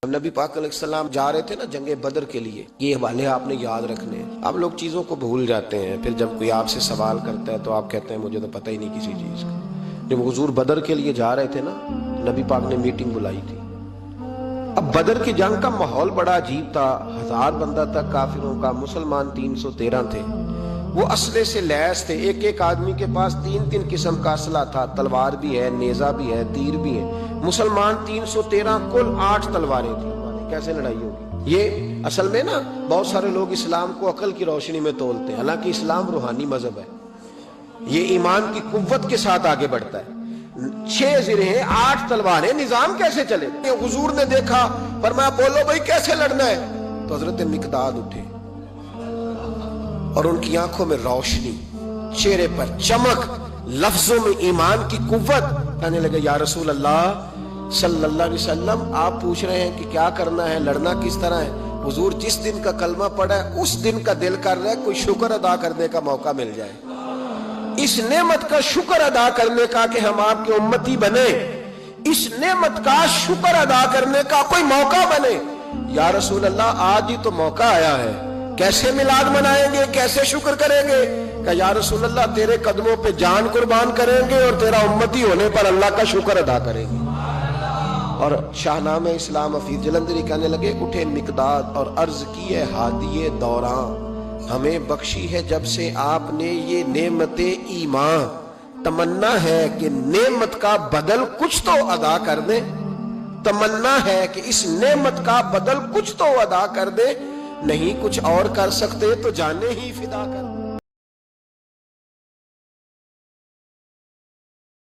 نبی پاک علیہ السلام جا رہے تھے نا جنگ بدر کے لیے، یہ حوالے آپ نے یاد رکھنے ہیں۔ آپ لوگ چیزوں کو بھول جاتے ہیں، پھر جب کوئی آپ سے سوال کرتا ہے تو آپ کہتے ہیں مجھے تو پتہ ہی نہیں کسی چیز کا۔ جب حضور بدر کے لیے جا رہے تھے نا، نبی پاک نے میٹنگ بلائی تھی۔ اب بدر کی جنگ کا ماحول بڑا عجیب تھا، 1000 بندہ تک کافروں کا، مسلمان 313 تھے۔ وہ اسلحے سے لیس تھے، ایک ایک آدمی کے پاس 3 قسم کا اسلحہ تھا، تلوار بھی ہے، نیزہ بھی ہے، تیر بھی ہے۔ مسلمان 313، کل 8 تلواریں تھیں۔ کیسے لڑائی ہوگی؟ یہ اصل میں نا بہت سارے لوگ اسلام کو عقل کی روشنی میں تولتے ہیں، حالانکہ اسلام روحانی مذہب ہے، یہ ایمان کی قوت کے ساتھ آگے بڑھتا ہے۔ 6 زرہیں، 8 تلواریں، نظام کیسے چلے؟ حضور نے دیکھا، فرمایا بولو بھائی کیسے لڑنا ہے؟ تو حضرت مقداد اٹھے اور ان کی آنکھوں میں روشنی، چہرے پر چمک، لفظوں میں ایمان کی قوت، کہنے لگے یا رسول اللہ صلی اللہ علیہ وسلم، آپ پوچھ رہے ہیں کہ کیا کرنا ہے، لڑنا کس طرح ہے؟ حضور جس دن کا کلمہ پڑھا ہے اس دن کا دل کر رہا ہے کوئی شکر ادا کرنے کا موقع مل جائے، اس نعمت کا شکر ادا کرنے کا کہ ہم آپ کے امتی بنے، اس نعمت کا شکر ادا کرنے کا کوئی موقع بنے۔ یا رسول اللہ آج ہی تو موقع آیا ہے، کیسے میلاد منائیں گے، کیسے شکر کریں گے؟ کہ یا رسول اللہ تیرے قدموں پہ جان قربان کریں گے اور تیرا امتی ہونے پر اللہ کا شکر ادا کریں گے۔ اور شاہنامہ اسلام حفیظ جلندری کہنے لگے اٹھے مقداد اور عرض کی ہے ہادی دوراں، ہمیں بخشی ہے جب سے آپ نے یہ نعمت ایمان، تمنا ہے کہ نعمت کا بدل کچھ تو ادا کر دیں، تمنا ہے کہ اس نعمت کا بدل کچھ تو ادا کر دیں، نہیں کچھ اور کر سکتے تو جانیں ہی فدا کر دیں۔